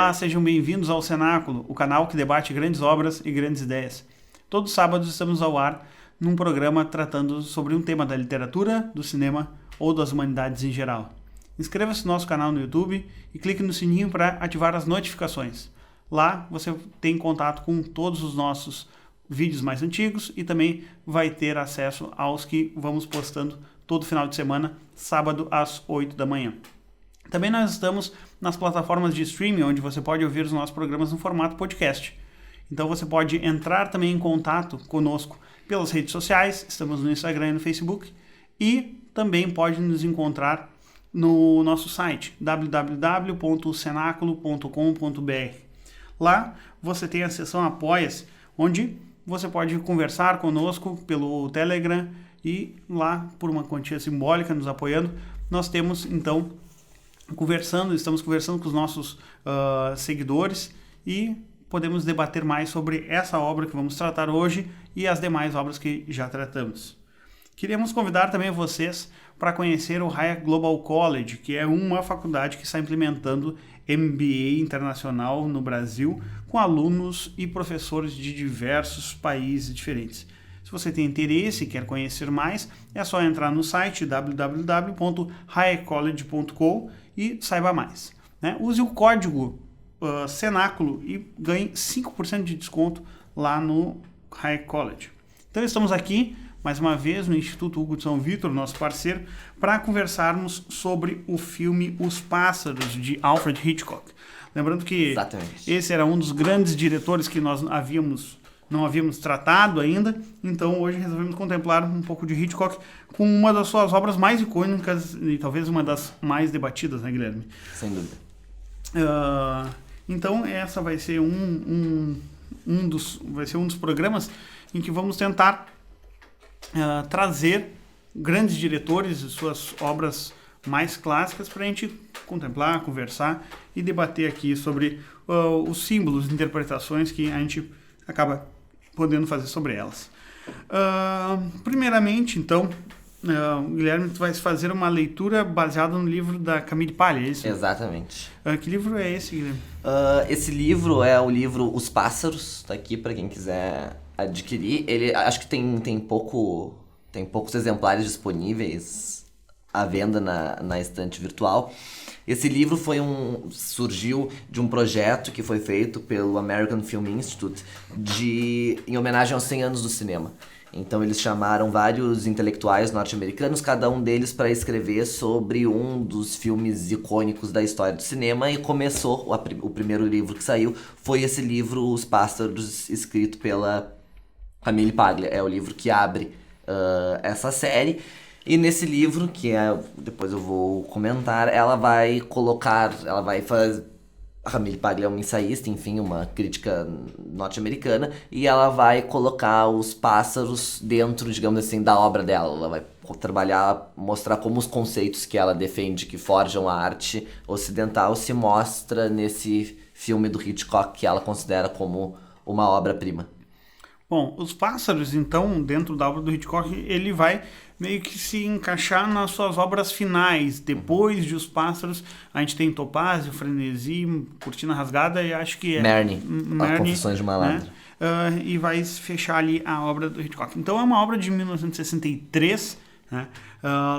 Olá, sejam bem-vindos ao Cenáculo, o canal que debate grandes obras e grandes ideias. Todos os sábados estamos ao ar num programa tratando sobre um tema da literatura, do cinema ou das humanidades em geral. Inscreva-se no nosso canal no YouTube e clique no sininho para ativar as notificações. Lá você tem contato com todos os nossos vídeos mais antigos e também vai ter acesso aos que vamos postando todo final de semana, sábado às 8 da manhã. Também nós estamos nas plataformas de streaming, onde você pode ouvir os nossos programas no formato podcast. Então você pode entrar também em contato conosco pelas redes sociais, estamos no Instagram e no Facebook, e também pode nos encontrar no nosso site, www.cenaculo.com.br. Lá você tem a seção Apoia-se, onde você pode conversar conosco pelo Telegram e lá, por uma quantia simbólica, nos apoiando, nós temos então estamos conversando com os nossos seguidores e podemos debater mais sobre essa obra que vamos tratar hoje e as demais obras que já tratamos. Queríamos convidar também vocês para conhecer o Hayek Global College, que é uma faculdade que está implementando MBA internacional no Brasil com alunos e professores de diversos países diferentes. Se você tem interesse e quer conhecer mais, é só entrar no site www.hayekcollege.com e saiba mais. Né? Use o código Cenáculo e ganhe 5% de desconto lá no Hayek College. Então estamos aqui, mais uma vez, no Instituto Hugo de São Vítor, nosso parceiro, para conversarmos sobre o filme Os Pássaros, de Alfred Hitchcock. Lembrando que Exatamente. Esse era um dos grandes diretores que nós não havíamos tratado ainda, então hoje resolvemos contemplar um pouco de Hitchcock com uma das suas obras mais icônicas e talvez uma das mais debatidas, né, Guilherme? Sem dúvida. Então essa vai ser um dos programas em que vamos tentar trazer grandes diretores e suas obras mais clássicas para a gente contemplar, conversar e debater aqui sobre os símbolos, interpretações que a gente acaba podendo fazer sobre elas. Primeiramente, então, Guilherme, tu vai fazer uma leitura baseada no livro da Camille Paglia, é isso? Exatamente. Que livro é esse, Guilherme? Esse livro é o livro Os Pássaros, tá aqui para quem quiser adquirir. Ele, acho que tem poucos exemplares disponíveis à venda na estante virtual. Esse livro surgiu de um projeto que foi feito pelo American Film Institute em homenagem aos 100 anos do cinema. Então eles chamaram vários intelectuais norte-americanos, cada um deles para escrever sobre um dos filmes icônicos da história do cinema, e começou, o primeiro livro que saiu foi esse livro, Os Pássaros, escrito pela Camille Paglia. É o livro que abre essa série. E nesse livro, depois eu vou comentar, a Camille Paglia é uma ensaísta, enfim, uma crítica norte-americana, e ela vai colocar os pássaros dentro, digamos assim, da obra dela. Ela vai mostrar como os conceitos que ela defende, que forjam a arte ocidental, se mostra nesse filme do Hitchcock, que ela considera como uma obra-prima. Bom, Os Pássaros, então, dentro da obra do Hitchcock, ele vai meio que se encaixar nas suas obras finais. Depois de Os Pássaros, a gente tem Topázio, Frenesi, Cortina Rasgada e acho que é... Marnie, Confissões de Malandro. Né? E vai fechar ali a obra do Hitchcock. Então é uma obra de 1963, né?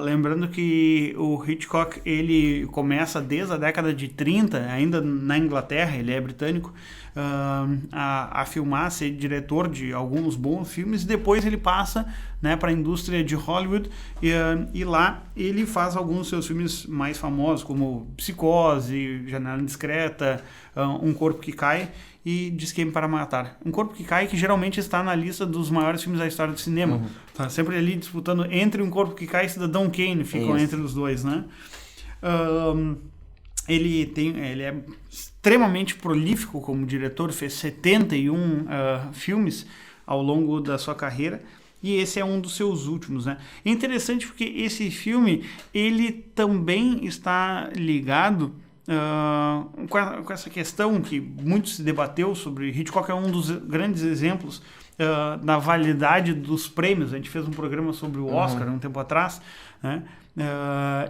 Lembrando que o Hitchcock ele começa desde a década de 30, ainda na Inglaterra, ele é britânico, a filmar, ser diretor de alguns bons filmes, e depois ele passa, né, para a indústria de Hollywood e lá ele faz alguns dos seus filmes mais famosos, como Psicose, Janela Indiscreta, Um Corpo que Cai e De Esquema para Matar. Um Corpo que Cai, que geralmente está na lista dos maiores filmes da história do cinema. Tá sempre ali disputando entre Um Corpo que Cai e Cidadão Kane, ficam entre os dois, né? Ele é extremamente prolífico como diretor, fez 71 filmes ao longo da sua carreira, e esse é um dos seus últimos, né? É interessante porque esse filme, ele também está ligado com essa questão que muito se debateu sobre Hitchcock. É um dos grandes exemplos da validade dos prêmios. A gente fez um programa sobre o Oscar um tempo atrás, né?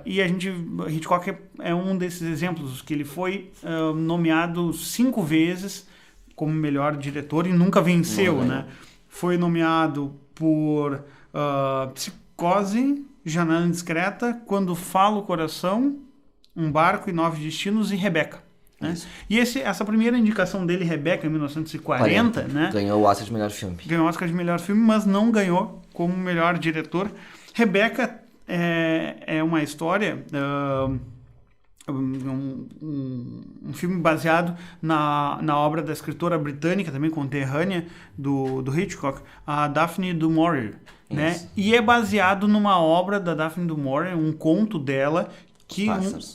E Hitchcock é um desses exemplos, que ele foi nomeado 5 vezes como melhor diretor e nunca venceu, né? Foi nomeado por Psicose, Janela Indiscreta, Quando Fala o Coração, Um Barco e 9 Destinos e Rebecca. Né? E essa primeira indicação dele, Rebecca, em 1940, né? Ganhou o Oscar de melhor filme. Ganhou o Oscar de melhor filme, mas não ganhou como melhor diretor. Rebecca é uma história, um filme baseado na obra da escritora britânica, também conterrânea do Hitchcock, a Daphne du Maurier. Né? E é baseado numa obra da Daphne du Maurier, um conto dela,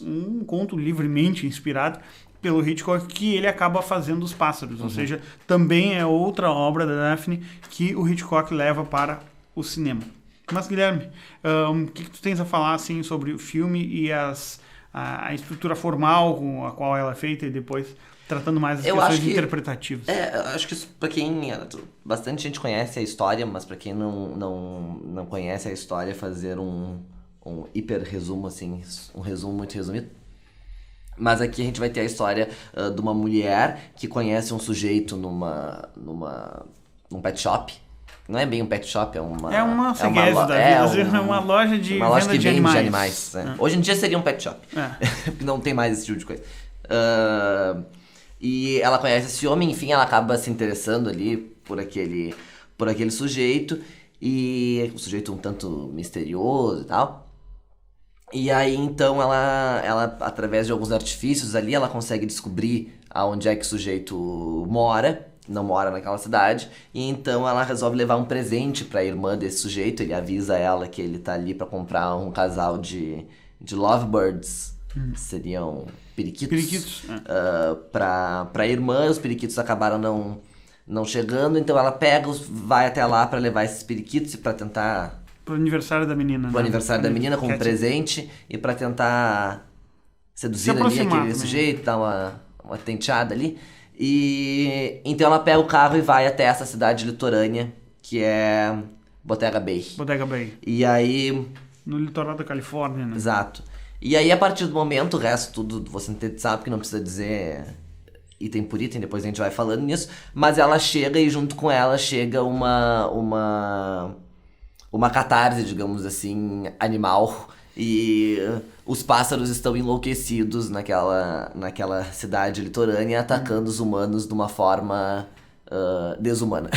um conto livremente inspirado pelo Hitchcock, que ele acaba fazendo Os Pássaros. Ou seja, também é outra obra da Daphne que o Hitchcock leva para o cinema. Mas, Guilherme, o que tu tens a falar assim, sobre o filme e a estrutura formal com a qual ela é feita e depois tratando mais as questões interpretativas? Acho que isso, pra quem... Bastante gente conhece a história, mas pra quem não conhece a história, fazer um hiper resumo, assim, um resumo muito resumido. Mas aqui a gente vai ter a história de uma mulher que conhece um sujeito num pet shop. Não é bem um pet shop, é uma... É uma ceguese da vida, é uma loja de uma loja venda que de vende animais. Né? Hoje em dia seria um pet shop. Porque não tem mais esse tipo de coisa. E ela conhece esse homem, enfim, ela acaba se interessando ali por aquele sujeito. E o sujeito um tanto misterioso e tal. E aí, então, ela, através de alguns artifícios ali, ela consegue descobrir aonde é que o sujeito mora, não mora naquela cidade, e então ela resolve levar um presente pra irmã desse sujeito. Ele avisa ela que ele tá ali pra comprar um casal de lovebirds, seriam periquitos, pra irmã. Os periquitos acabaram não chegando, então ela vai até lá pra levar esses periquitos e pra tentar... Pro aniversário da menina. Pro aniversário da menina, como presente, e pra tentar seduzir ali aquele sujeito, dar uma tenteada ali. E então ela pega o carro e vai até essa cidade litorânea, que é Bodega Bay. Bodega Bay. E aí... No litoral da Califórnia, né? Exato. E aí, a partir do momento, o resto tudo você sabe que não precisa dizer item por item, depois a gente vai falando nisso. Mas ela chega e junto com ela chega uma catarse, digamos assim, animal. E os pássaros estão enlouquecidos naquela cidade litorânea, atacando os humanos de uma forma desumana.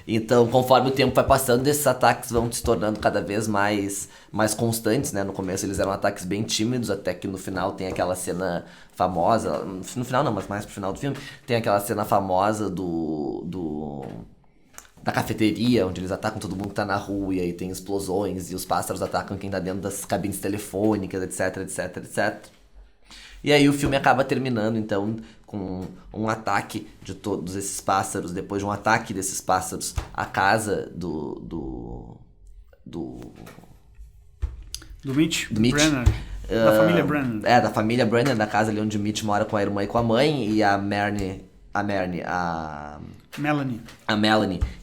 Então, conforme o tempo vai passando, esses ataques vão se tornando cada vez mais constantes, né? No começo eles eram ataques bem tímidos, até que no final tem aquela cena famosa... No final não, mas mais pro final do filme. Tem aquela cena famosa da cafeteria, onde eles atacam todo mundo que tá na rua, e aí tem explosões, e os pássaros atacam quem tá dentro das cabines telefônicas, etc, etc, etc. E aí o filme acaba terminando, então, com um ataque de todos esses pássaros, depois de um ataque desses pássaros à casa do Mitch Brenner. Da família Brenner. Da família Brenner, da casa ali onde o Mitch mora com a irmã e com a mãe, e a Melanie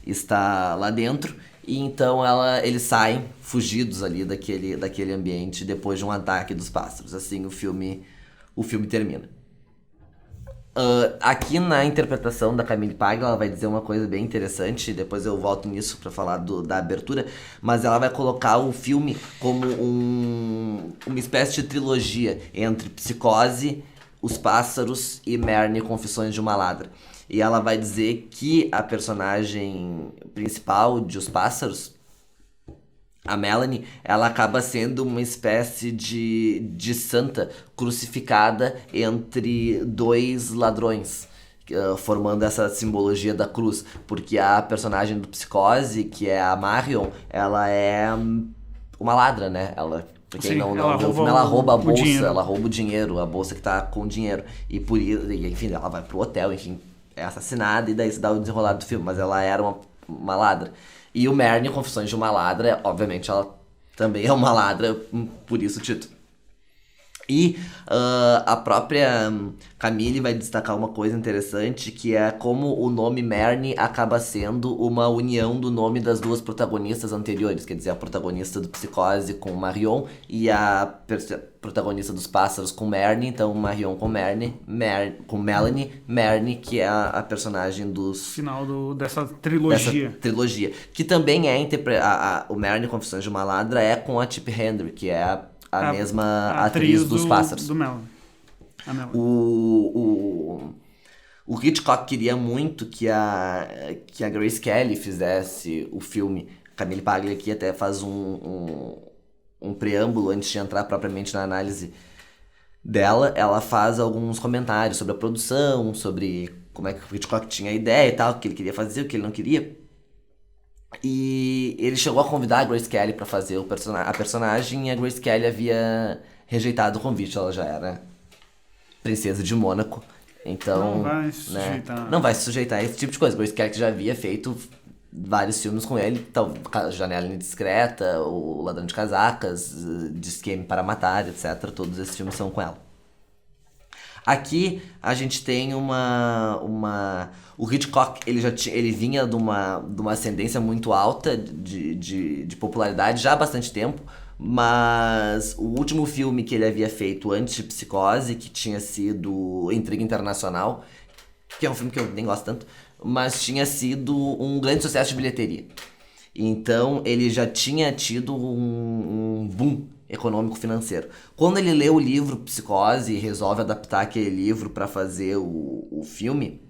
está lá dentro, e então eles saem fugidos ali daquele ambiente depois de um ataque dos pássaros. Assim o filme termina. Aqui na interpretação da Camille Paglia, ela vai dizer uma coisa bem interessante, depois eu volto nisso pra falar da abertura, mas ela vai colocar o filme como uma espécie de trilogia entre Psicose, Os Pássaros e Marnie, Confissões de uma Ladra. E ela vai dizer que a personagem principal de Os Pássaros, a Melanie, ela acaba sendo uma espécie de santa crucificada entre dois ladrões, formando essa simbologia da cruz. Porque a personagem do Psicose, que é a Marion, ela é uma ladra, né? Pra quem não viu o filme, ela rouba a bolsa, ela rouba o dinheiro, a bolsa que tá com o dinheiro. E por isso, enfim, ela vai pro hotel, enfim, é assassinada, e daí se dá o desenrolar do filme, mas ela era uma ladra. E o Marnie, Confissões de uma Ladra, obviamente ela também é uma ladra, por isso o título. E a própria Camille vai destacar uma coisa interessante, que é como o nome Marnie acaba sendo uma união do nome das duas protagonistas anteriores. Quer dizer, a protagonista do Psicose com Marion e a protagonista dos Pássaros com Marnie. Então, Marion com com Melanie, Marnie, que é a personagem dos... Final dessa trilogia. Trilogia. Que também é o Marnie Confissões de uma Ladra é com a Tippi Hedren, que é a mesma atriz dos Pássaros. Do Melanie. O Hitchcock queria muito que a Grace Kelly fizesse o filme. Camille Paglia aqui até faz um preâmbulo antes de entrar propriamente na análise dela. Ela faz alguns comentários sobre a produção, sobre como é que o Hitchcock tinha a ideia e tal, o que ele queria fazer, o que ele não queria. E ele chegou a convidar a Grace Kelly pra fazer a personagem, e a Grace Kelly havia rejeitado o convite. Ela já era princesa de Mônaco, então... Não vai se sujeitar. Não vai se sujeitar a esse tipo de coisa. Grace Kelly que já havia feito vários filmes com ele, então, Janela Indiscreta, O Ladrão de Casacas, Diz que para Matar, etc. Todos esses filmes são com ela. Aqui a gente tem o Hitchcock, ele vinha de uma ascendência muito alta de popularidade já há bastante tempo, mas o último filme que ele havia feito antes de Psicose, que tinha sido Intriga Internacional, que é um filme que eu nem gosto tanto, mas tinha sido um grande sucesso de bilheteria. Então ele já tinha tido um boom econômico-financeiro. Quando ele lê o livro Psicose e resolve adaptar aquele livro para fazer o filme,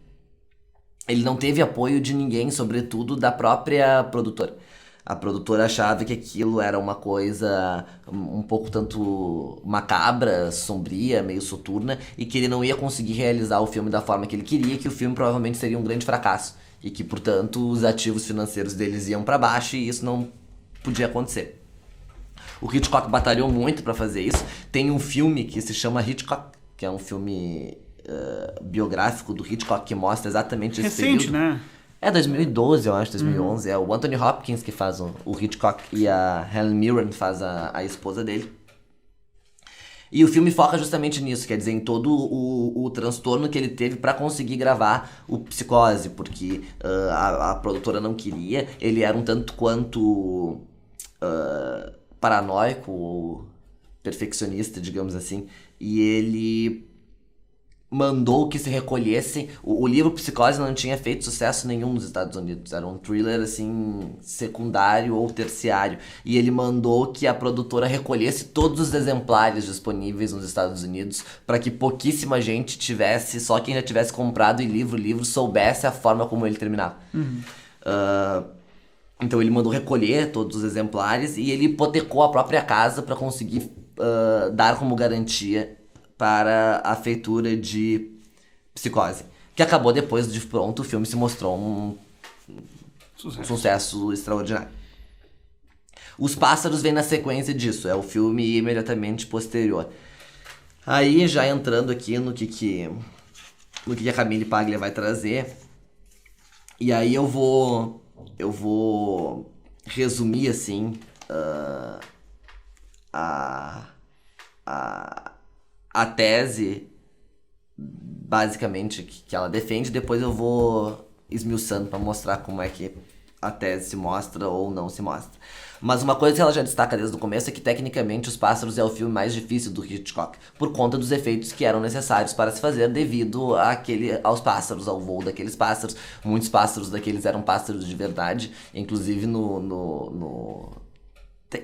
ele não teve apoio de ninguém, sobretudo da própria produtora. A produtora achava que aquilo era uma coisa um pouco tanto macabra, sombria, meio soturna, e que ele não ia conseguir realizar o filme da forma que ele queria, que o filme provavelmente seria um grande fracasso, e que, portanto, os ativos financeiros deles iam para baixo e isso não podia acontecer. O Hitchcock batalhou muito para fazer isso. Tem um filme que se chama Hitchcock, que é um filme biográfico do Hitchcock que mostra exatamente esse período. Recente, né? É 2012, eu acho, 2011. É o Anthony Hopkins que faz o Hitchcock e a Helen Mirren faz a esposa dele. E o filme foca justamente nisso, quer dizer, em todo o transtorno que ele teve para conseguir gravar o Psicose, porque a produtora não queria, ele era um tanto quanto paranoico ou perfeccionista, digamos assim, e ele mandou que se recolhesse. O livro Psicose não tinha feito sucesso nenhum nos Estados Unidos, era um thriller assim secundário ou terciário, e ele mandou que a produtora recolhesse todos os exemplares disponíveis nos Estados Unidos para que pouquíssima gente tivesse, só quem já tivesse comprado o livro soubesse a forma como ele terminava. Então ele mandou recolher todos os exemplares e ele hipotecou a própria casa para conseguir dar como garantia para a feitura de Psicose, que acabou depois de pronto. O filme se mostrou um sucesso extraordinário. Os Pássaros vem na sequência disso, é o filme imediatamente posterior. Aí já entrando aqui no que a Camille Paglia vai trazer, e aí eu vou resumir assim a tese basicamente que ela defende. Depois eu vou esmiuçando para mostrar como é que a tese se mostra ou não se mostra. Mas uma coisa que ela já destaca desde o começo é que tecnicamente Os Pássaros é o filme mais difícil do Hitchcock, por conta dos efeitos que eram necessários para se fazer devido aos pássaros, ao voo daqueles pássaros. Muitos pássaros daqueles eram pássaros de verdade, inclusive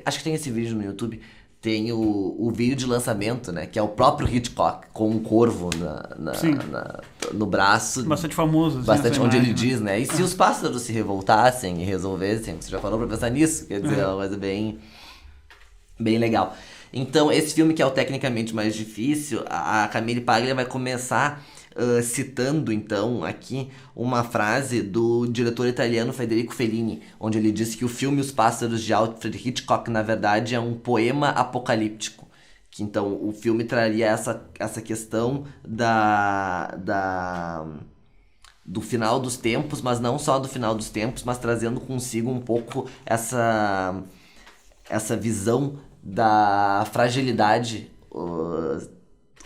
acho que tem esse vídeo no YouTube. Tem o vídeo de lançamento, né? Que é o próprio Hitchcock com um corvo no braço. Bastante famoso. Assim, bastante onde imagem, ele diz, né? E se os pássaros se revoltassem e resolvessem? Você já parou pra pensar nisso? Quer dizer, é uma coisa bem legal. Então, esse filme que é o tecnicamente mais difícil, a Camille Paglia vai começar citando, então, aqui uma frase do diretor italiano Federico Fellini, onde ele disse que o filme Os Pássaros de Alfred Hitchcock, na verdade, é um poema apocalíptico. Que, então, o filme traria essa questão do final dos tempos, mas não só do final dos tempos, mas trazendo consigo um pouco essa visão da fragilidade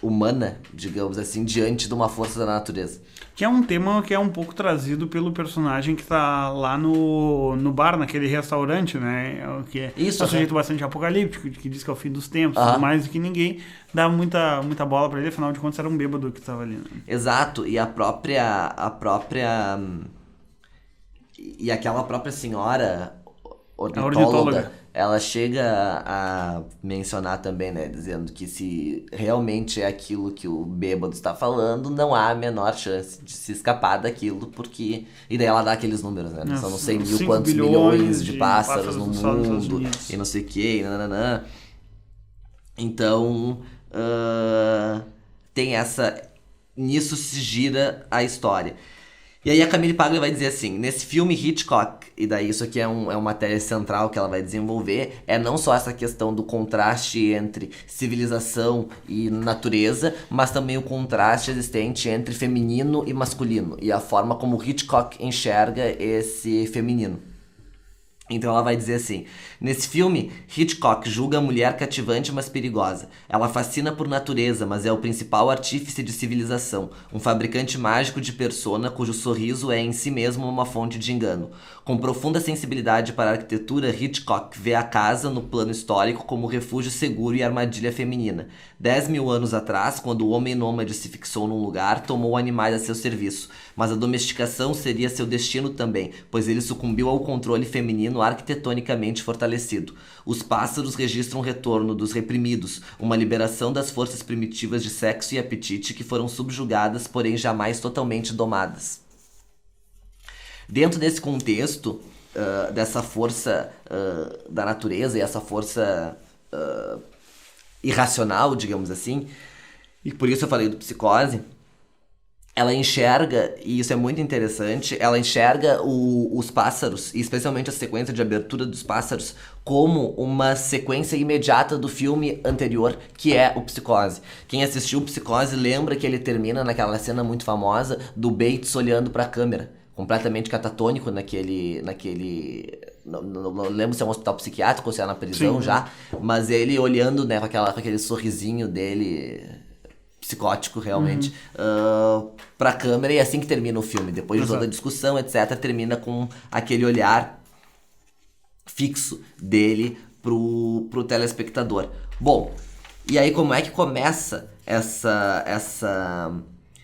humana, digamos assim, diante de uma força da natureza. Que é um tema que é um pouco trazido pelo personagem que tá lá no bar, naquele restaurante, né? Que Isso, é um sujeito bastante apocalíptico, que diz que é o fim dos tempos, Aham. tudo mais, do que ninguém dá muita bola pra ele, afinal de contas era um bêbado que tava ali, né? Exato, e e aquela própria senhora ornitóloga, ornitóloga. ela chega a mencionar também, né, dizendo que se realmente é aquilo que o bêbado está falando, não há a menor chance de se escapar daquilo, porque... E daí ela dá aqueles números, né, são não sei 5 quantos bilhões milhões de pássaros no no solo dos Estados mundo, Unidos. e não sei o que, nananã. Então, tem essa... Nisso se gira a história. E aí a Camille Paglia vai dizer assim, nesse filme Hitchcock, e daí isso aqui é uma matéria central que ela vai desenvolver, é não só essa questão do contraste entre civilização e natureza, mas também o contraste existente entre feminino e masculino, e a forma como Hitchcock enxerga esse feminino. Então ela vai dizer assim, nesse filme, Hitchcock julga a mulher cativante mas perigosa. Ela fascina por natureza, mas é o principal artífice de civilização, um fabricante mágico de persona cujo sorriso é em si mesmo uma fonte de engano. Com profunda sensibilidade para a arquitetura, Hitchcock vê a casa no plano histórico como refúgio seguro e armadilha feminina. 10.000 anos atrás, quando o homem nômade se fixou num lugar, tomou animais a seu serviço, mas a domesticação seria seu destino também, pois ele sucumbiu ao controle feminino arquitetonicamente fortalecido. Os pássaros registram o retorno dos reprimidos, uma liberação das forças primitivas de sexo e apetite que foram subjugadas, porém jamais totalmente domadas. Dentro desse contexto, dessa força da natureza e essa força irracional, digamos assim, e por isso eu falei do Psicose, ela enxerga, e isso é muito interessante, ela enxerga os pássaros, e especialmente a sequência de abertura dos pássaros, como uma sequência imediata do filme anterior, que é o Psicose. Quem assistiu o Psicose lembra que ele termina naquela cena muito famosa do Bates olhando para a câmera, completamente catatônico não lembro se é um hospital psiquiátrico ou se é na prisão. Sim. Já, mas ele olhando, né, com aquele sorrisinho dele... psicótico, realmente, pra câmera, e é assim que termina o filme. Depois de toda a discussão, etc., termina com aquele olhar fixo dele pro telespectador. Bom, e aí como é que começa essa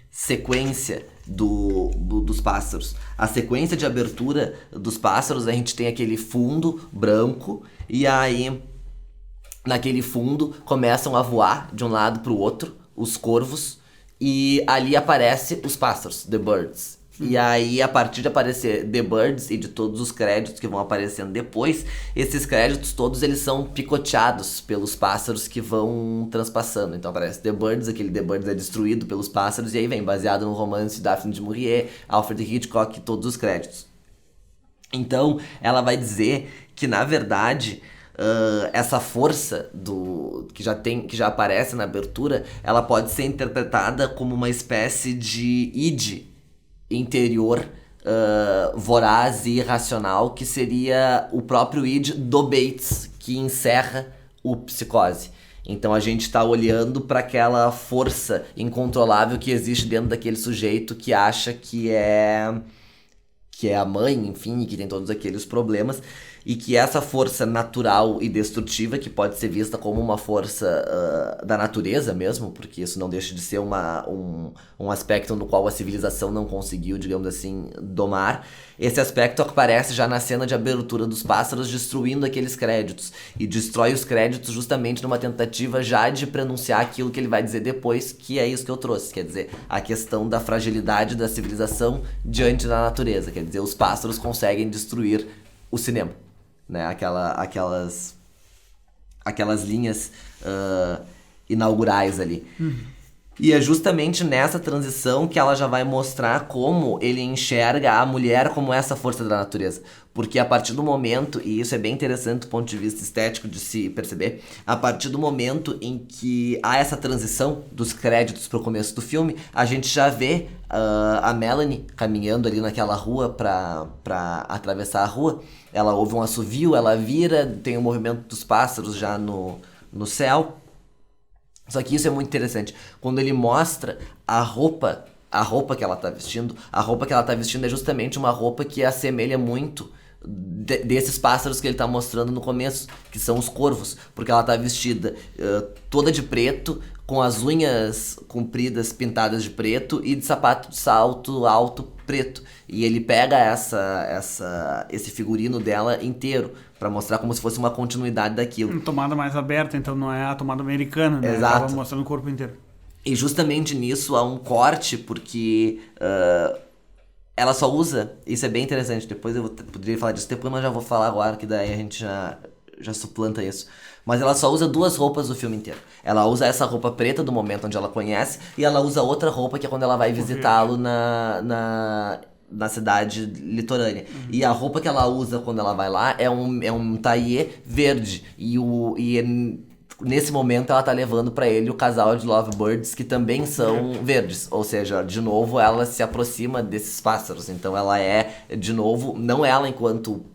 sequência dos pássaros? A sequência de abertura dos pássaros, a gente tem aquele fundo branco, e aí naquele fundo começam a voar de um lado pro outro os corvos, e ali aparece os pássaros, The Birds. E aí, a partir de aparecer The Birds e de todos os créditos que vão aparecendo depois, esses créditos todos eles são picoteados pelos pássaros que vão transpassando. Então aparece The Birds, aquele The Birds é destruído pelos pássaros, e aí vem baseado no romance de Daphne du Maurier, Alfred Hitchcock, todos os créditos. Então, ela vai dizer que, na verdade... essa força que já aparece na abertura, ela pode ser interpretada como uma espécie de id interior voraz e irracional, que seria o próprio id do Bates, que encerra o Psicose. Então a gente está olhando para aquela força incontrolável que existe dentro daquele sujeito que acha que é a mãe, enfim, que tem todos aqueles problemas, e que essa força natural e destrutiva, que pode ser vista como uma força da natureza mesmo, porque isso não deixa de ser um aspecto no qual a civilização não conseguiu, digamos assim, domar. Esse aspecto aparece já na cena de abertura dos pássaros, destruindo aqueles créditos, e destrói os créditos justamente numa tentativa já de pronunciar aquilo que ele vai dizer depois, que é isso que eu trouxe, quer dizer, a questão da fragilidade da civilização diante da natureza, quer dizer, os pássaros conseguem destruir o cinema, né? Aquelas linhas inaugurais ali. E é justamente nessa transição que ela já vai mostrar como ele enxerga a mulher como essa força da natureza. Porque a partir do momento, e isso é bem interessante do ponto de vista estético de se perceber, a partir do momento em que há essa transição dos créditos pro começo do filme, a gente já vê a Melanie caminhando ali naquela rua pra atravessar a rua. Ela ouve um assovio, ela vira, tem o movimento dos pássaros já no céu. Só que isso é muito interessante. Quando ele mostra a roupa que ela tá vestindo, a roupa que ela tá vestindo é justamente uma roupa que assemelha muito desses pássaros que ele tá mostrando no começo, que são os corvos, porque ela tá vestida toda de preto, com as unhas compridas pintadas de preto e de sapato de salto alto preto. E ele pega esse figurino dela inteiro pra mostrar como se fosse uma continuidade daquilo. Tomada mais aberta, então não é a tomada americana, né? Exato. Acaba mostrando o corpo inteiro. E justamente nisso há um corte, porque ela só usa, isso é bem interessante, depois eu poderia falar disso depois, mas já vou falar agora, que daí a gente já suplanta isso. Mas ela só usa 2 roupas o filme inteiro. Ela usa essa roupa preta do momento onde ela conhece, e ela usa outra roupa que é quando ela vai visitá-lo na cidade litorânea. E a roupa que ela usa quando ela vai lá é um taillé verde. Nesse momento ela tá levando pra ele o casal de lovebirds que também são verdes. Ou seja, de novo ela se aproxima desses pássaros. Então ela é, de novo, não ela enquanto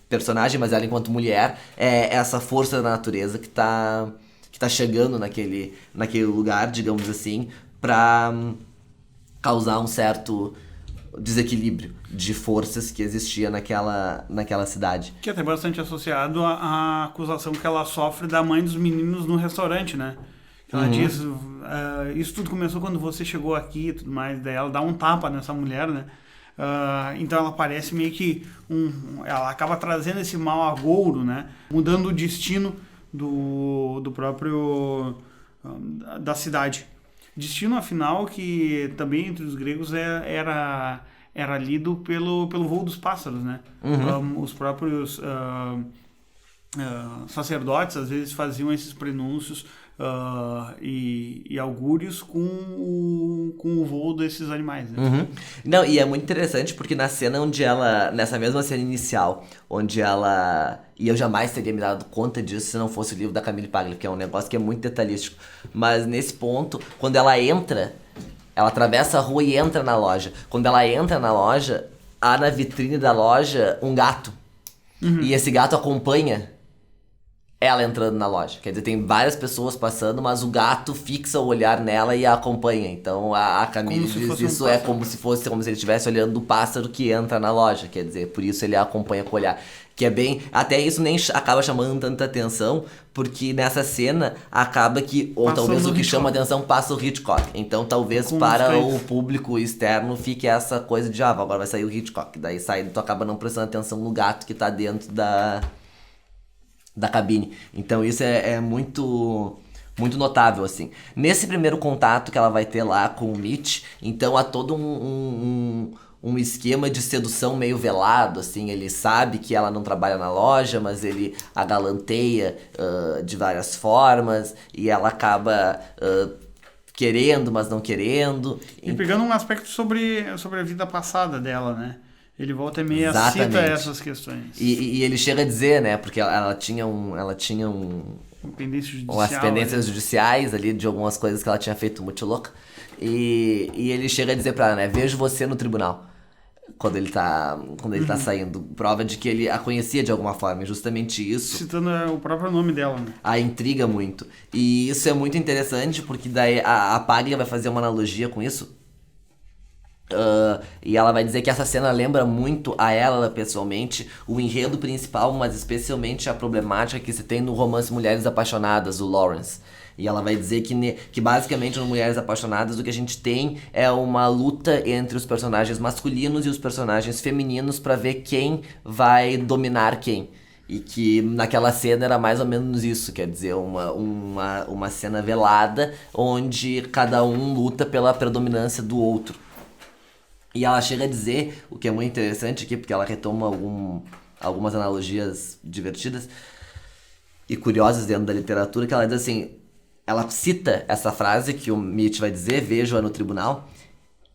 personagem, mas ela enquanto mulher, é essa força da natureza que tá chegando naquele lugar, digamos assim, pra causar um certo desequilíbrio de forças que existia naquela cidade. Que é até bastante associado à acusação que ela sofre da mãe dos meninos no restaurante, né? Ela diz, isso tudo começou quando você chegou aqui e tudo mais, daí ela dá um tapa nessa mulher, né? Então ela parece meio que ela acaba trazendo esse mal agouro, né? Mudando o destino do próprio da cidade. Destino, afinal, que também entre os gregos era lido pelo voo dos pássaros, né? Os próprios sacerdotes às vezes faziam esses prenúncios e augúrios com o voo desses animais, né? Não, e é muito interessante porque nessa mesma cena inicial, onde ela, e eu jamais teria me dado conta disso se não fosse o livro da Camille Paglia, que é um negócio que é muito detalhístico, mas nesse ponto, quando ela atravessa a rua e entra na loja. Quando ela entra na loja, há na vitrine da loja um gato, e esse gato acompanha ela entrando na loja. Quer dizer, tem várias pessoas passando, mas o gato fixa o olhar nela e a acompanha. Então a Camille diz isso é como se ele estivesse olhando o pássaro que entra na loja. Quer dizer, por isso ele a acompanha com o olhar. Que é bem... Até isso nem acaba chamando tanta atenção, porque nessa cena acaba que... Ou talvez o que chama atenção passa o Hitchcock. Então talvez para o público externo fique essa coisa de agora vai sair o Hitchcock. Daí tu acaba não prestando atenção no gato que tá dentro da cabine. Então isso é muito muito notável, assim. Nesse primeiro contato que ela vai ter lá com o Mitch, então há todo um esquema de sedução meio velado, assim. Ele sabe que ela não trabalha na loja, mas ele a galanteia de várias formas, e ela acaba querendo, mas não querendo. E pegando um aspecto sobre a vida passada dela, né? Ele volta e meia cita essas questões. E ele chega a dizer, né? Porque ela tinha umas pendências judiciais ali de algumas coisas que ela tinha feito muito louca. E ele chega a dizer pra ela, né? Vejo você no tribunal. Quando ele tá saindo. Prova de que ele a conhecia de alguma forma. E justamente isso... Citando o próprio nome dela, né? A intriga muito. E isso é muito interessante, porque daí a Paglia vai fazer uma analogia com isso. E ela vai dizer que essa cena lembra muito a ela pessoalmente o enredo principal, mas especialmente a problemática que se tem no romance Mulheres Apaixonadas, do Lawrence. E ela vai dizer que basicamente no Mulheres Apaixonadas o que a gente tem é uma luta entre os personagens masculinos e os personagens femininos pra ver quem vai dominar quem. E que naquela cena era mais ou menos isso, quer dizer, uma cena velada onde cada um luta pela predominância do outro. E ela chega a dizer, o que é muito interessante aqui, porque ela retoma algumas analogias divertidas e curiosas dentro da literatura, que ela diz assim, ela cita essa frase que o Mitch vai dizer, vejo-a no tribunal,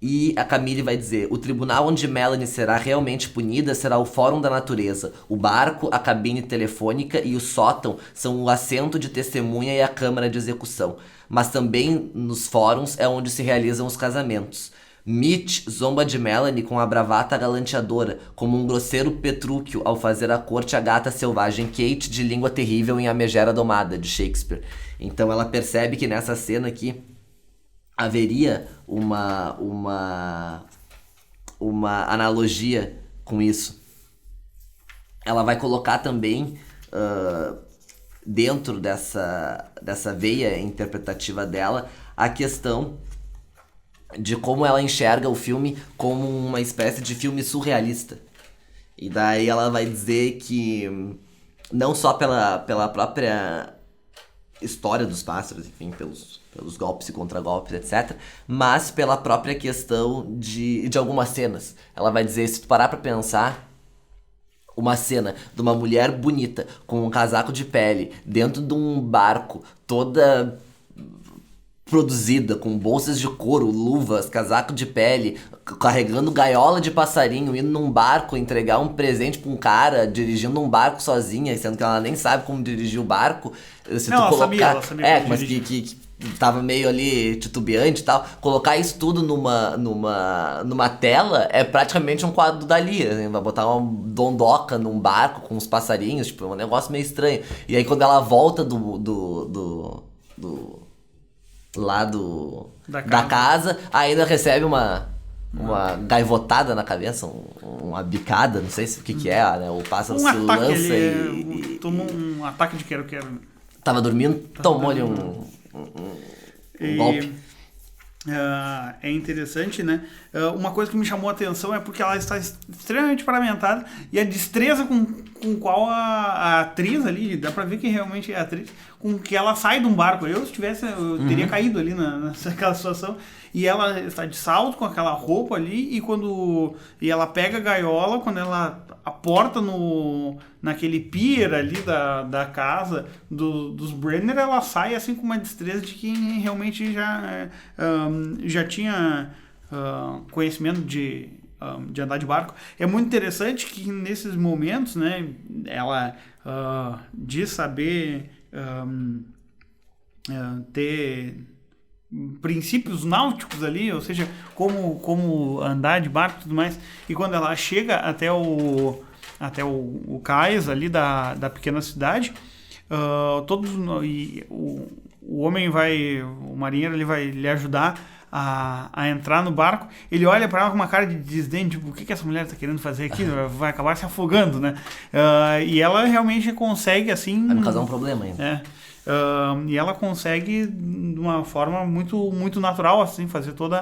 e a Camille vai dizer, o tribunal onde Melanie será realmente punida será o fórum da natureza. O barco, a cabine telefônica e o sótão são o assento de testemunha e a câmara de execução. Mas também nos fóruns é onde se realizam os casamentos. Mitch zomba de Melanie com a bravata galanteadora, como um grosseiro Petrúquio ao fazer a corte à gata selvagem Kate de língua terrível em A Megera Domada, de Shakespeare. Então ela percebe que nessa cena aqui haveria uma analogia com isso. Ela vai colocar também dentro dessa veia interpretativa dela a questão de como ela enxerga o filme como uma espécie de filme surrealista. E daí ela vai dizer que não só pela própria história dos pássaros, enfim, pelos golpes e contragolpes, etc., mas pela própria questão de algumas cenas. Ela vai dizer, se tu parar pra pensar, uma cena de uma mulher bonita com um casaco de pele dentro de um barco, toda produzida, com bolsas de couro, luvas, casaco de pele, carregando gaiola de passarinho, indo num barco entregar um presente pra um cara, dirigindo um barco sozinha, sendo que ela nem sabe como dirigir o barco. Se Não, tu ela colocar... sabia mas que tava meio ali titubeante e tal. Colocar isso tudo numa tela é praticamente um quadro do Dalí, assim, vai botar uma dondoca num barco com uns passarinhos, tipo, é um negócio meio estranho. E aí quando ela volta da casa, ainda recebe uma gaivotada na cabeça, uma bicada, não sei o que é, né? O pássaro se lança tomou um ataque de quero-quero. Tava dormindo, tomou-lhe um golpe. É interessante, né? Uma coisa que me chamou a atenção é porque ela está extremamente paramentada e a destreza com qual a atriz ali, dá pra ver que realmente é a atriz, com que ela sai de um barco. Eu, se tivesse, eu teria caído ali naquela situação. E ela está de salto com aquela roupa ali e ela pega a gaiola, quando ela aporta naquele pier ali da casa dos Brenner, ela sai assim com uma destreza de quem realmente já tinha conhecimento de andar de barco. É muito interessante que nesses momentos, né, ela de saber ter princípios náuticos ali, ou seja, como andar de barco e tudo mais, e quando ela chega até o cais ali da pequena cidade, o homem o marinheiro ele vai lhe ajudar a entrar no barco. Ele olha para ela com uma cara de desdém, tipo, o que essa mulher tá querendo fazer aqui? Vai acabar se afogando, né? E ela realmente consegue, assim... Vai me causar um problema ainda. E ela consegue, de uma forma muito, muito natural, assim, fazer todo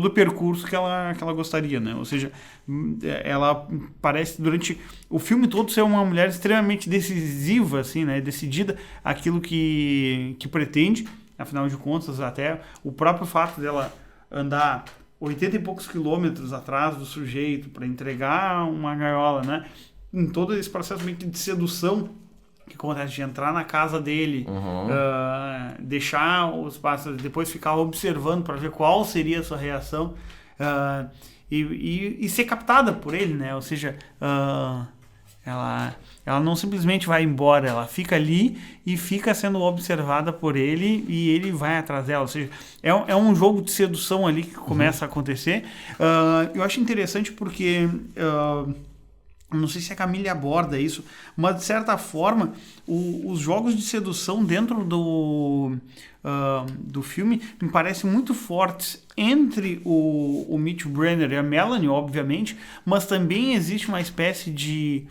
o percurso que ela gostaria, né? Ou seja, ela parece, durante o filme todo, ser uma mulher extremamente decisiva, assim, né? Decidida aquilo que pretende. Afinal de contas, até o próprio fato dela andar 80 e poucos quilômetros atrás do sujeito para entregar uma gaiola, né? Em todo esse processo meio que de sedução que acontece, de entrar na casa dele, deixar os pássaros, depois ficar observando para ver qual seria a sua reação, e ser captada por ele, né? Ou seja, ela não simplesmente vai embora, ela fica ali e fica sendo observada por ele e ele vai atrás dela. Ou seja, é um jogo de sedução ali que começa a acontecer. Eu acho interessante porque... não sei se a Camille aborda isso, mas de certa forma os jogos de sedução dentro do filme me parecem muito fortes entre o Mitch Brenner e a Melanie, obviamente, mas também existe uma espécie de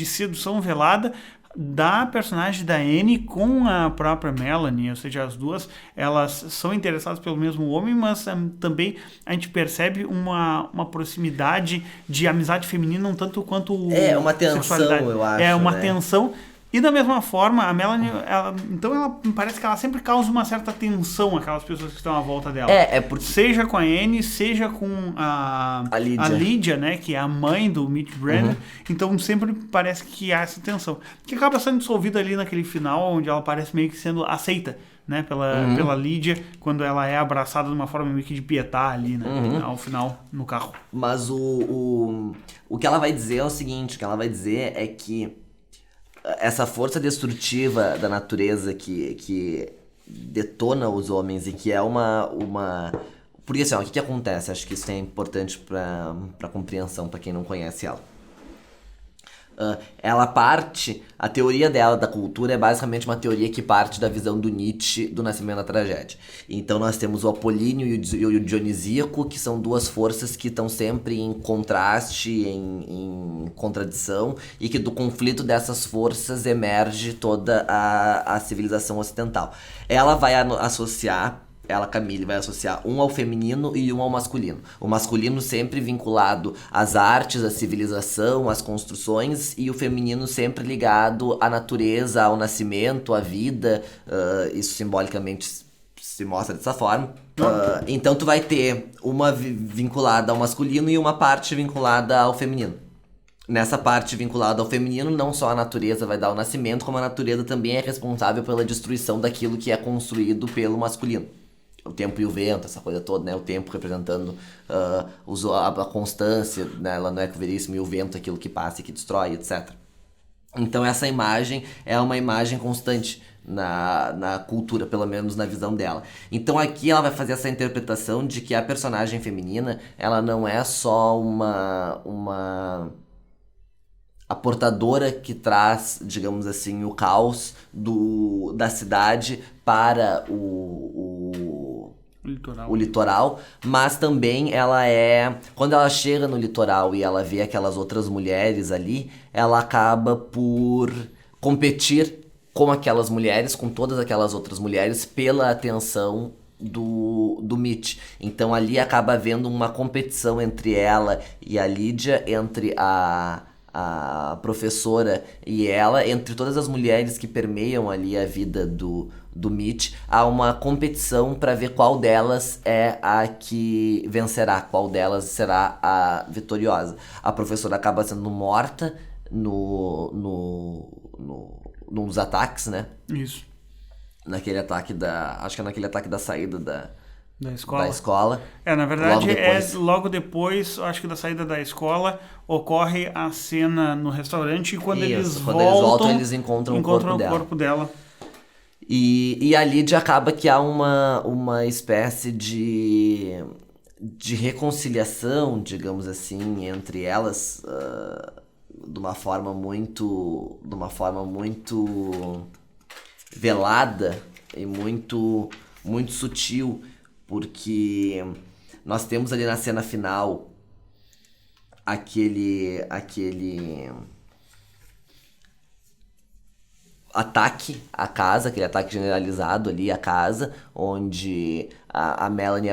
sedução velada da personagem da Annie com a própria Melanie, ou seja, as duas elas são interessadas pelo mesmo homem, mas também a gente percebe uma proximidade de amizade feminina um tanto quanto uma tensão, eu acho. Uma tensão. E da mesma forma, a Melanie, ela parece que ela sempre causa uma certa tensão aquelas pessoas que estão à volta dela. Porque... Seja com a Annie, seja com a Lydia, né, que é a mãe do Mitch Brenner. Então sempre parece que há essa tensão. Que acaba sendo dissolvida ali naquele final, onde ela parece meio que sendo aceita, né, pela Lydia, quando ela é abraçada de uma forma meio que de pietar ali, né, ao final, no carro. Mas o que ela vai dizer é o seguinte, o que ela vai dizer é que essa força destrutiva da natureza que detona os homens e que é uma... Porque assim, ó, o que acontece? Acho que isso é importante pra compreensão, pra quem não conhece ela. Ela parte, a teoria dela da cultura é basicamente uma teoria que parte da visão do Nietzsche do nascimento da tragédia. Então nós temos o apolíneo e o dionisíaco, que são duas forças que estão sempre em contraste, em contradição, e que do conflito dessas forças emerge toda a civilização ocidental. Ela vai associar... Ela, Camille, vai associar um ao feminino e um ao masculino. O masculino sempre vinculado às artes, à civilização, às construções, e o feminino sempre ligado à natureza, ao nascimento, à vida. Isso simbolicamente se mostra dessa forma. Então tu vai ter uma vinculada ao masculino e uma parte vinculada ao feminino. Nessa parte vinculada ao feminino, não só a natureza vai dar o nascimento, como a natureza também é responsável pela destruição daquilo que é construído pelo masculino. O tempo e o vento, essa coisa toda, né? O tempo representando a constância, né? Ela não é veríssimo, e o vento aquilo que passa e que destrói, etc. Então essa imagem é uma imagem constante na cultura, pelo menos na visão dela. Então aqui ela vai fazer essa interpretação de que a personagem feminina, ela não é só a portadora que traz, digamos assim, o caos da cidade para o litoral, mas também ela quando ela chega no litoral e ela vê aquelas outras mulheres ali, ela acaba por competir com aquelas mulheres, com todas aquelas outras mulheres, pela atenção do Mitch. Então ali acaba havendo uma competição entre ela e a Lídia, entre a professora e ela, entre todas as mulheres que permeiam ali a vida do Mitch, há uma competição para ver qual delas é a que vencerá, qual delas será a vitoriosa. A professora acaba sendo morta num dos ataques, né? Isso. Naquele ataque acho que é naquele ataque da saída da escola. Na verdade, logo depois, acho que da saída da escola, ocorre a cena no restaurante e quando eles voltam, eles encontram o corpo dela. E a Lídia acaba que há uma espécie de reconciliação, digamos assim, entre elas, de uma forma muito velada e muito, muito sutil. Porque nós temos ali na cena final aquele ataque à casa, aquele ataque generalizado ali à casa, onde a Melanie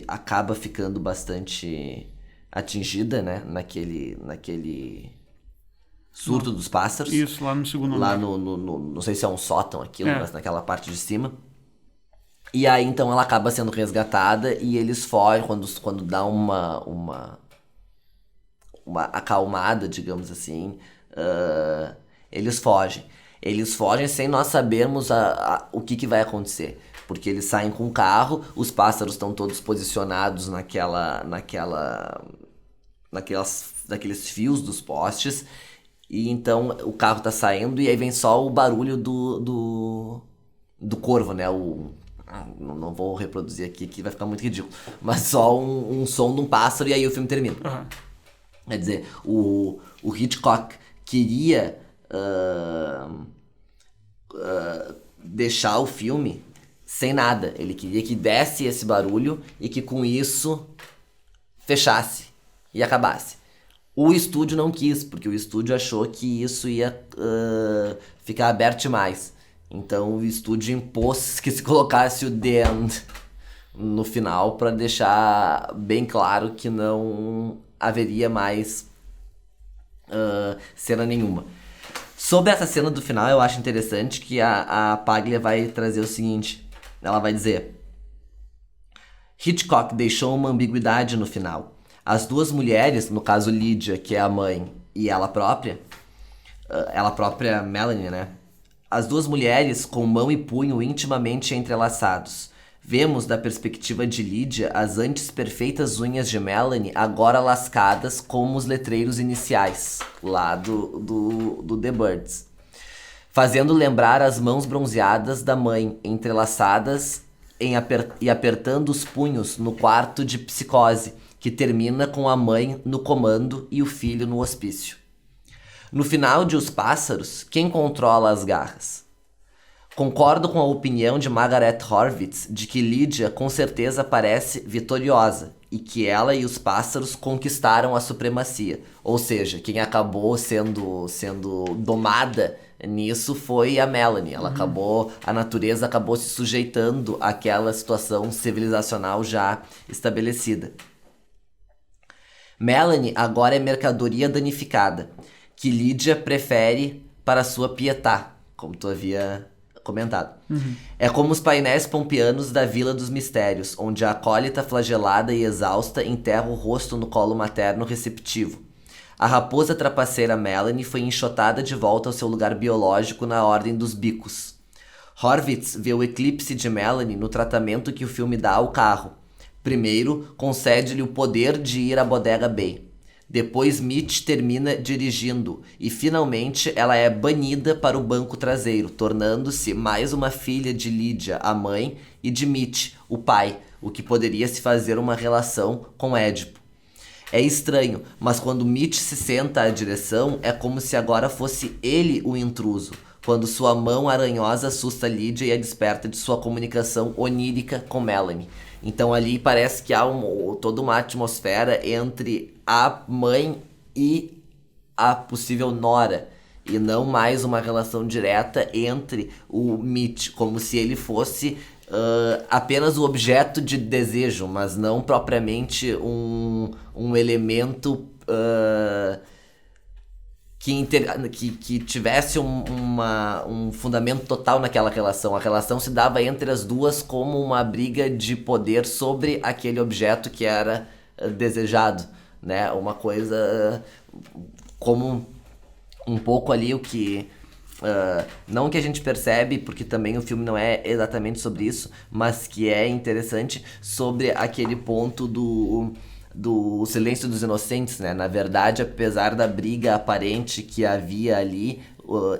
acaba ficando bastante atingida, né, naquele surto dos pássaros. Isso, lá no segundo andar. Lá não sei se é um sótão aquilo, mas naquela parte de cima. E aí, então, ela acaba sendo resgatada e eles fogem, quando dá uma acalmada, digamos assim, eles fogem. Eles fogem sem nós sabermos o que vai acontecer. Porque eles saem com o carro, os pássaros estão todos posicionados naqueles fios dos postes, e então o carro tá saindo e aí vem só o barulho do corvo, né? Não vou reproduzir aqui que vai ficar muito ridículo. Mas só um som de um pássaro e aí o filme termina. Uhum. Quer dizer, o Hitchcock queria deixar o filme sem nada. Ele queria que desse esse barulho e que com isso fechasse e acabasse. O estúdio não quis, porque o estúdio achou que isso ia ficar aberto demais. Então o estúdio impôs que se colocasse o The End no final para deixar bem claro que não haveria mais cena nenhuma. Sobre essa cena do final, eu acho interessante que a Paglia vai trazer o seguinte. Ela vai dizer: Hitchcock deixou uma ambiguidade no final. As duas mulheres, no caso Lídia, que é a mãe, e ela própria Melanie, né? As duas mulheres com mão e punho intimamente entrelaçados. Vemos, da perspectiva de Lídia, as antes perfeitas unhas de Melanie agora lascadas como os letreiros iniciais, lá do The Birds. fazendo lembrar as mãos bronzeadas da mãe, entrelaçadas e apertando os punhos no quarto de psicose, que termina com a mãe no comando e o filho no hospício. No final de Os Pássaros, quem controla as garras? Concordo com a opinião de Margaret Horwitz de que Lydia com certeza parece vitoriosa e que ela e os pássaros conquistaram a supremacia. Ou seja, quem acabou sendo domada nisso foi a Melanie. A natureza acabou se sujeitando àquela situação civilizacional já estabelecida. Melanie agora é mercadoria danificada, que Lydia prefere para sua pietà, como tu havia comentado. É como os painéis pompianos da Vila dos Mistérios, onde a acólita flagelada e exausta enterra o rosto no colo materno receptivo. A raposa trapaceira Melanie foi enxotada de volta ao seu lugar biológico na Ordem dos Bicos. Horwitz vê o eclipse de Melanie no tratamento que o filme dá ao carro. Primeiro, concede-lhe o poder de ir à Bodega Bay. Depois Mitch termina dirigindo e finalmente ela é banida para o banco traseiro, tornando-se mais uma filha de Lydia, a mãe, e de Mitch, o pai, o que poderia se fazer uma relação com Édipo. É estranho, mas quando Mitch se senta à direção, é como se agora fosse ele o intruso, quando sua mão aranhosa assusta Lydia e a desperta de sua comunicação onírica com Melanie. Então ali parece que há toda uma atmosfera entre a mãe e a possível nora, e não mais uma relação direta entre o Mitch, como se ele fosse apenas o objeto de desejo, mas não propriamente um elemento que tivesse um fundamento total naquela relação. A relação se dava entre as duas como uma briga de poder sobre aquele objeto que era desejado, né? Uma coisa como um pouco ali o que... não que a gente percebe, porque também o filme não é exatamente sobre isso, mas que é interessante sobre aquele ponto do Silêncio dos Inocentes, né? Na verdade, apesar da briga aparente que havia ali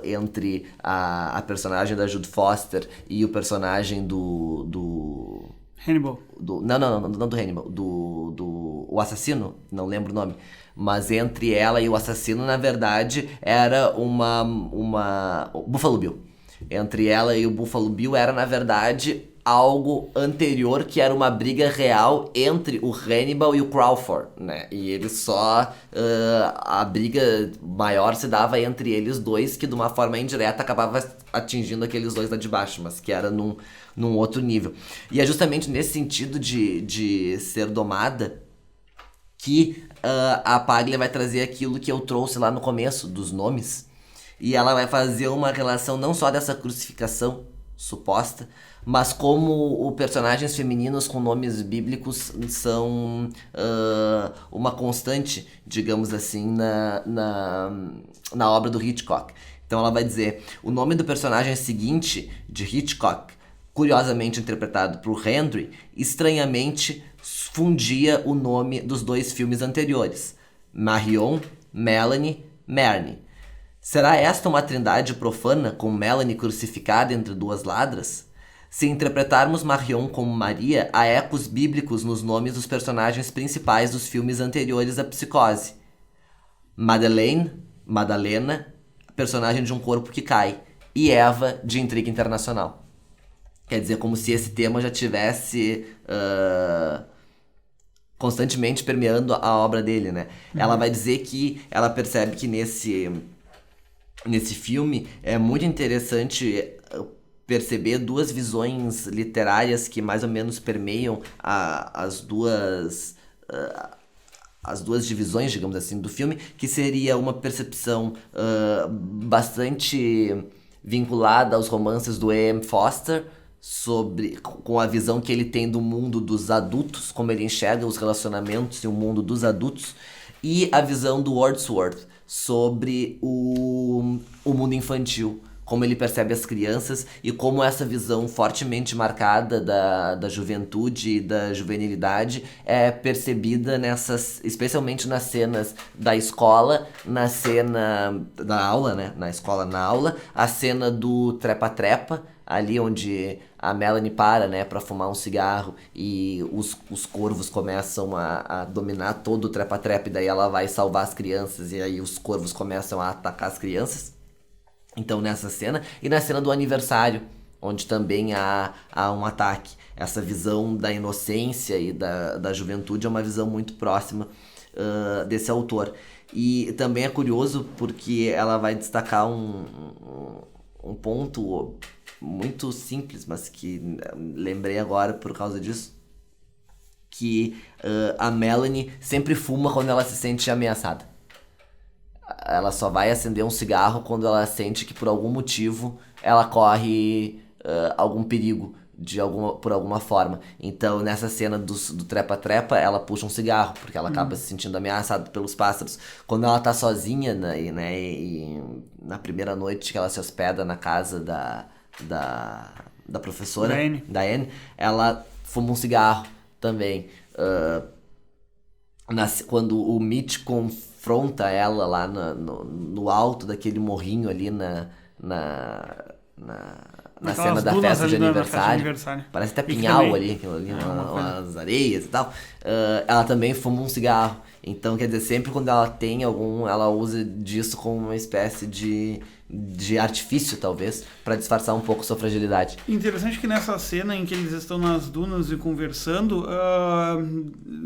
entre a personagem da Jude Foster e o personagem do Hannibal. Não do Hannibal, o assassino, não lembro o nome, mas entre ela e o assassino, na verdade, era o Buffalo Bill. Entre ela e o Buffalo Bill era, na verdade, algo anterior, que era uma briga real entre o Hannibal e o Crawford, né? E eles só... a briga maior se dava entre eles dois, que de uma forma indireta acabava atingindo aqueles dois lá de baixo, mas que era num outro nível. E é justamente nesse sentido de ser domada que a Paglia vai trazer aquilo que eu trouxe lá no começo, dos nomes. E ela vai fazer uma relação não só dessa crucificação suposta, mas como os personagens femininos com nomes bíblicos são uma constante, digamos assim, na obra do Hitchcock. Então ela vai dizer, o nome do personagem seguinte de Hitchcock, curiosamente interpretado por Henry, estranhamente fundia o nome dos dois filmes anteriores, Marion, Melanie, Merne. Será esta uma trindade profana, com Melanie crucificada entre duas ladras? Se interpretarmos Marion como Maria, há ecos bíblicos nos nomes dos personagens principais dos filmes anteriores à Psicose. Madalena, personagem de Um Corpo que Cai, e Eva, de Intriga Internacional. Quer dizer, como se esse tema já tivesse constantemente permeando a obra dele, né? Ela vai dizer que ela percebe que nesse filme é muito interessante perceber duas visões literárias que mais ou menos permeiam as duas divisões, digamos assim, do filme, que seria uma percepção bastante vinculada aos romances do E.M. Forster, com a visão que ele tem do mundo dos adultos, como ele enxerga os relacionamentos e o mundo dos adultos, e a visão do Wordsworth sobre o mundo infantil, como ele percebe as crianças e como essa visão fortemente marcada da juventude e da juvenilidade é percebida especialmente nas cenas da escola, na cena da aula, né? Na escola, na aula, a cena do trepa-trepa, ali onde a Melanie para, né, pra fumar um cigarro e os corvos começam a dominar todo o trepa-trepa, e daí ela vai salvar as crianças e aí os corvos começam a atacar as crianças. Então nessa cena, e na cena do aniversário, onde também há um ataque. Essa visão da inocência e da juventude é uma visão muito próxima desse autor. E também é curioso porque ela vai destacar um ponto muito simples, mas que lembrei agora por causa disso, que a Melanie sempre fuma quando ela se sente ameaçada. Ela só vai acender um cigarro quando ela sente que por algum motivo ela corre algum perigo por alguma forma. Então nessa cena do trepa-trepa ela puxa um cigarro porque ela acaba se sentindo ameaçada pelos pássaros. Quando ela tá sozinha, né, e na primeira noite que ela se hospeda na casa da professora, da Anne, ela fuma um cigarro também. Quando o Mitch confronta ela lá no alto daquele morrinho ali na cena da festa de aniversário. Parece até pinhal ali, aquilo ali, as areias e tal. Ela também fuma um cigarro. Então, quer dizer, sempre quando ela tem ela usa disso como uma espécie de artifício, talvez, para disfarçar um pouco sua fragilidade. Interessante que nessa cena em que eles estão nas dunas e conversando,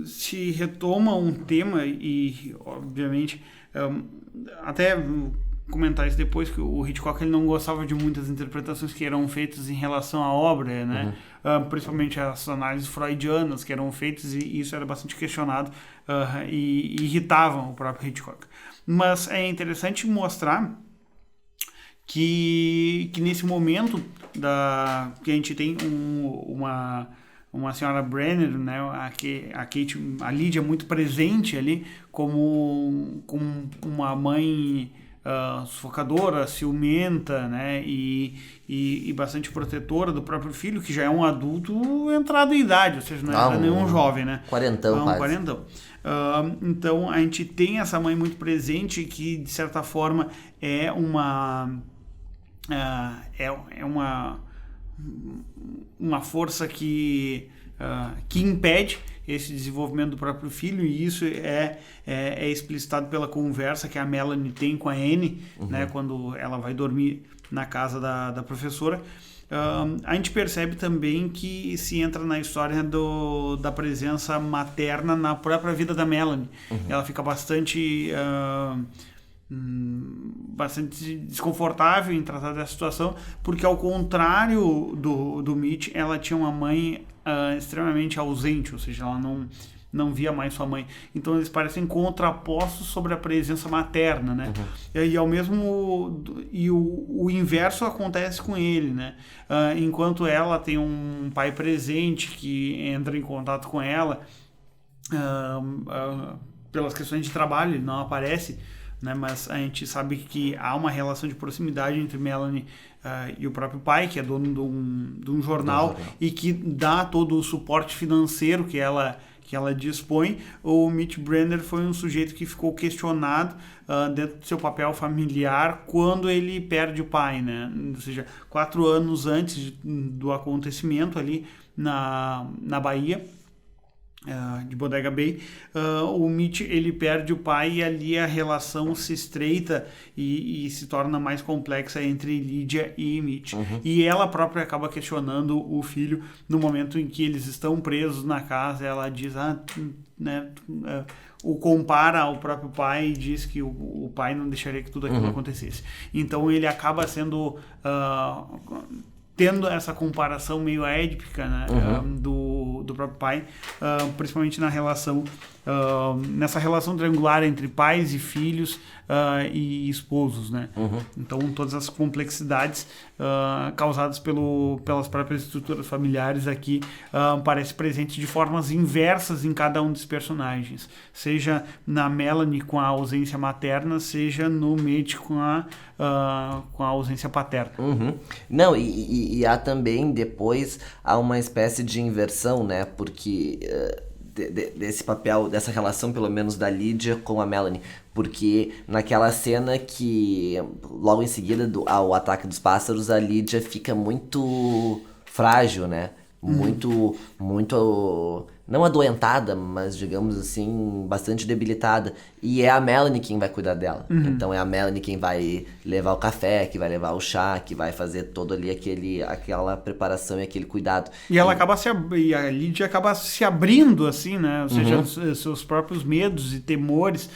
se retoma um tema e, obviamente, até comentar isso depois, que o Hitchcock ele não gostava de muitas interpretações que eram feitas em relação à obra, né? Principalmente as análises freudianas que eram feitas, e isso era bastante questionado e irritavam o próprio Hitchcock. Mas é interessante mostrar que nesse momento que a gente tem uma senhora Brenner, né, a Kate, a Lídia muito presente ali como uma mãe sufocadora, ciumenta, né, e bastante protetora do próprio filho, que já é um adulto entrado em idade, ou seja, não é nenhum jovem, né? Quarentão, quase. Quarentão. Então a gente tem essa mãe muito presente que, de certa forma, é uma força que impede esse desenvolvimento do próprio filho, e isso é explicitado pela conversa que a Melanie tem com a Anne, né, quando ela vai dormir na casa da professora. A gente percebe também que se entra na história da presença materna na própria vida da Melanie. Ela fica bastante desconfortável em tratar dessa situação, porque ao contrário do Mitch, ela tinha uma mãe extremamente ausente, ou seja, ela não via mais sua mãe. Então eles parecem contrapostos sobre a presença materna, né? E o inverso acontece com ele, né? Enquanto ela tem um pai presente que entra em contato com ela pelas questões de trabalho, ele não aparece, né? Mas a gente sabe que há uma relação de proximidade entre Melanie e o próprio pai, que é dono de um jornal e que dá todo o suporte financeiro que ela dispõe. O Mitch Brenner foi um sujeito que ficou questionado dentro do seu papel familiar quando ele perde o pai, né? Ou seja, 4 anos antes do acontecimento ali na Bahia, de Bodega Bay, o Mitch ele perde o pai, e ali a relação se estreita e se torna mais complexa entre Lídia e Mitch. E ela própria acaba questionando o filho no momento em que eles estão presos na casa. Ela diz, o compara ao próprio pai e diz que o pai não deixaria que tudo aquilo acontecesse. Então ele acaba sendo tendo essa comparação meio édipica, né, do próprio pai, principalmente na relação nessa relação triangular entre pais e filhos e esposos, né? Então, todas as complexidades causadas pelas próprias estruturas familiares aqui parece presente de formas inversas em cada um dos personagens, seja na Melanie com a ausência materna, seja no Mitch com a ausência paterna. Não, e há também depois há uma espécie de inversão, né? Porque desse papel, dessa relação pelo menos da Lydia com a Melanie, porque naquela cena que logo em seguida ao ataque dos pássaros, a Lydia fica muito frágil, né? Muito não adoentada, mas digamos assim, bastante debilitada. E é a Melanie quem vai cuidar dela. Então é a Melanie quem vai levar o café, que vai levar o chá, que vai fazer todo ali aquela preparação e aquele cuidado. E ela e a Lydia acaba se abrindo, assim, né? Ou seja, seus próprios medos e temores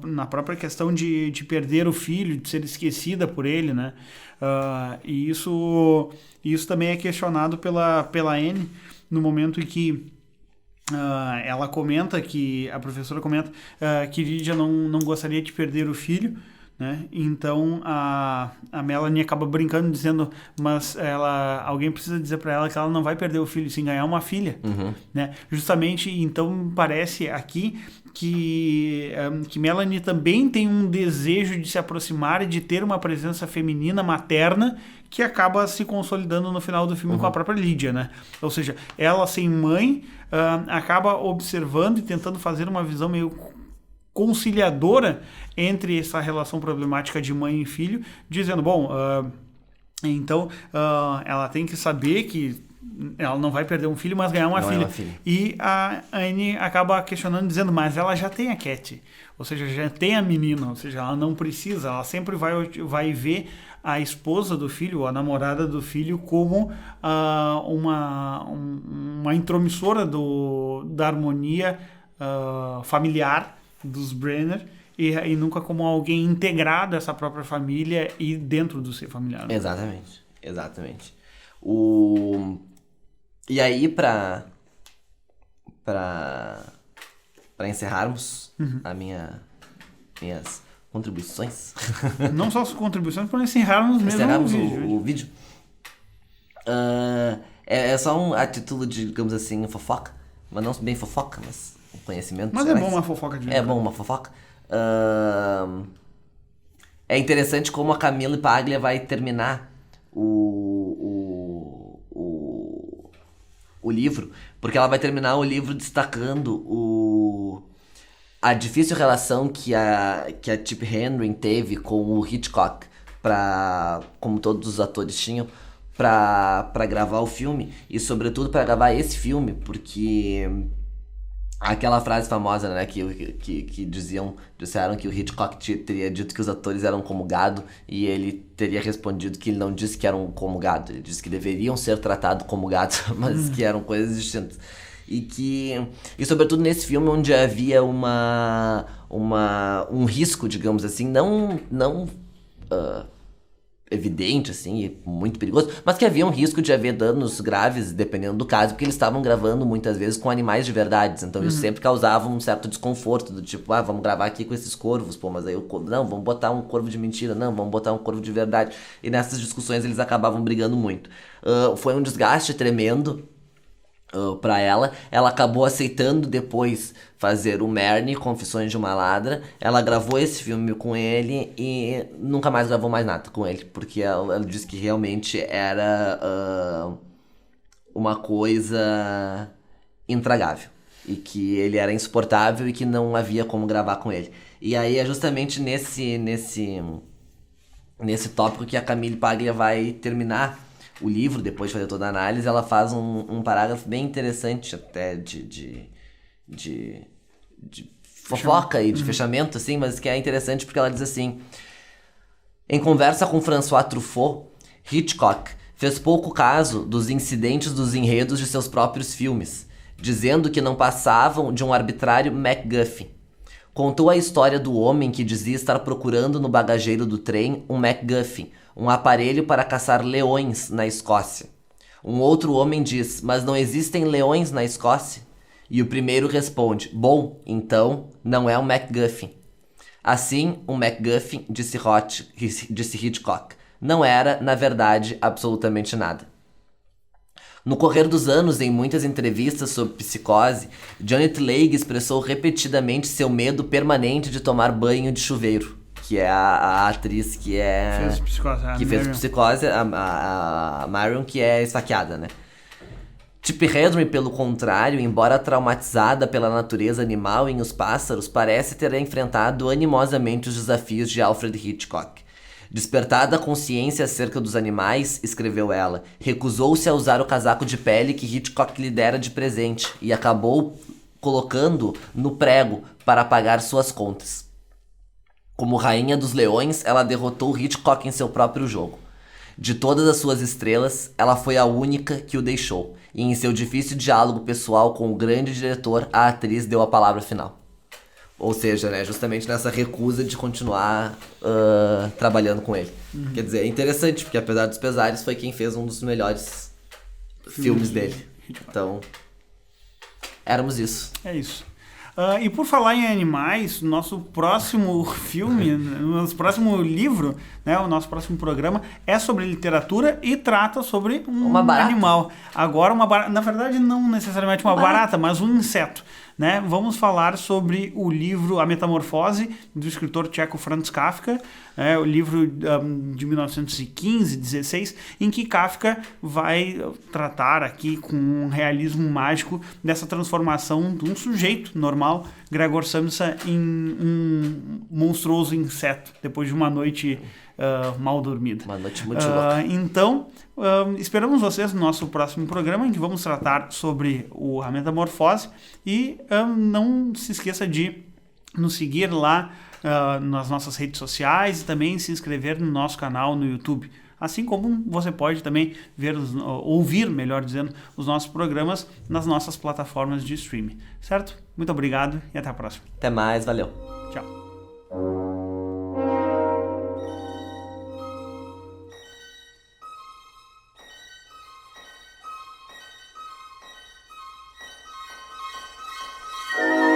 na própria questão de perder o filho, de ser esquecida por ele, né? E isso também é questionado pela Anne no momento em que ela comenta a professora comenta que Lydia não gostaria de perder o filho, né? Então a Melanie acaba brincando dizendo, mas alguém precisa dizer para ela que ela não vai perder o filho, sim ganhar uma filha, né? Justamente, então parece aqui que Melanie também tem um desejo de se aproximar e de ter uma presença feminina materna que acaba se consolidando no final do filme com a própria Lydia, né? Ou seja, ela sem mãe acaba observando e tentando fazer uma visão meio conciliadora entre essa relação problemática de mãe e filho, dizendo, bom, então ela tem que saber que ela não vai perder um filho, mas ganhar uma filha. E a Anne acaba questionando, dizendo, mas ela já tem a Cat, ou seja, já tem a menina, ou seja, ela não precisa, ela sempre vai ver a esposa do filho, ou a namorada do filho, como uma intromissora da harmonia familiar dos Brenner, e nunca como alguém integrado a essa própria família e dentro do ser familiar. Exatamente. E aí, para encerrarmos minhas contribuições. Não só as contribuições, para encerrarmos mesmo o vídeo. É só a título de, digamos assim, fofoca. Mas não bem fofoca, mas um conhecimento. Mas é bom uma fofoca de bom uma fofoca. É interessante como a Camille Paglia vai terminar o livro, porque ela vai terminar o livro destacando a difícil relação que a Chip Henry teve com o Hitchcock, como todos os atores tinham, para gravar o filme, e sobretudo para gravar esse filme, porque aquela frase famosa, né, que disseram que o Hitchcock teria dito que os atores eram como gado, e ele teria respondido que ele não disse que eram como gado, ele disse que deveriam ser tratados como gado, mas que eram coisas distintas. E sobretudo nesse filme, onde havia um risco, digamos assim, não evidente, assim, e muito perigoso, mas que havia um risco de haver danos graves, dependendo do caso, porque eles estavam gravando muitas vezes com animais de verdade, então isso sempre causava um certo desconforto, do tipo, vamos gravar aqui com esses corvos, pô, mas aí não, vamos botar um corvo de mentira, não, vamos botar um corvo de verdade, e nessas discussões eles acabavam brigando muito. Foi um desgaste tremendo pra ela acabou aceitando depois fazer o Marnie, Confissões de uma Ladra. Ela gravou esse filme com ele e nunca mais gravou mais nada com ele, porque ela disse que realmente era uma coisa intragável e que ele era insuportável e que não havia como gravar com ele. E aí é justamente nesse tópico que a Camille Paglia vai terminar o livro. Depois de fazer toda a análise, ela faz um parágrafo bem interessante até de fofoca e de fechamento, assim, mas que é interessante porque ela diz assim: em conversa com François Truffaut, Hitchcock fez pouco caso dos incidentes dos enredos de seus próprios filmes, dizendo que não passavam de um arbitrário MacGuffin. Contou a história do homem que dizia estar procurando no bagageiro do trem um MacGuffin, um aparelho para caçar leões na Escócia. Um outro homem diz, mas não existem leões na Escócia? E o primeiro responde: bom, então não é um MacGuffin. Assim, um MacGuffin, disse Hitchcock, não era, na verdade, absolutamente nada. No correr dos anos, em muitas entrevistas sobre psicose, Janet Leigh expressou repetidamente seu medo permanente de tomar banho de chuveiro, que é a atriz que Fez Psicose, fez Psicose, a Marion, que é esfaqueada, né? Tippi Hedren, pelo contrário, embora traumatizada pela natureza animal em Os Pássaros, parece ter enfrentado animosamente os desafios de Alfred Hitchcock. Despertada a consciência acerca dos animais, escreveu ela, recusou-se a usar o casaco de pele que Hitchcock lhe dera de presente e acabou colocando no prego para pagar suas contas. Como rainha dos leões, ela derrotou Hitchcock em seu próprio jogo. De todas as suas estrelas, ela foi a única que o deixou, e em seu difícil diálogo pessoal com o grande diretor, a atriz deu a palavra final. Ou seja, né, justamente nessa recusa de continuar trabalhando com ele. Quer dizer, é interessante, porque apesar dos pesares, foi quem fez um dos melhores filmes dele. Então, éramos isso. É isso. E por falar em animais, nosso próximo filme, nosso próximo livro, né, o nosso próximo programa é sobre literatura e trata sobre Uma barata. animal. Agora, na verdade, não necessariamente uma barata, mas um inseto. Né? Vamos falar sobre o livro A Metamorfose, do escritor tcheco Franz Kafka, o livro de 1915-16, em que Kafka vai tratar aqui com um realismo mágico dessa transformação de um sujeito normal, Gregor Samsa, em um monstruoso inseto, depois de uma noite mal dormida. Uma noite muito louca. Então, esperamos vocês no nosso próximo programa, em que vamos tratar sobre a metamorfose. E não se esqueça de nos seguir lá nas nossas redes sociais e também se inscrever no nosso canal no YouTube. Assim como você pode também ouvir, melhor dizendo, os nossos programas nas nossas plataformas de streaming. Certo? Muito obrigado e até a próxima. Até mais, valeu. Tchau.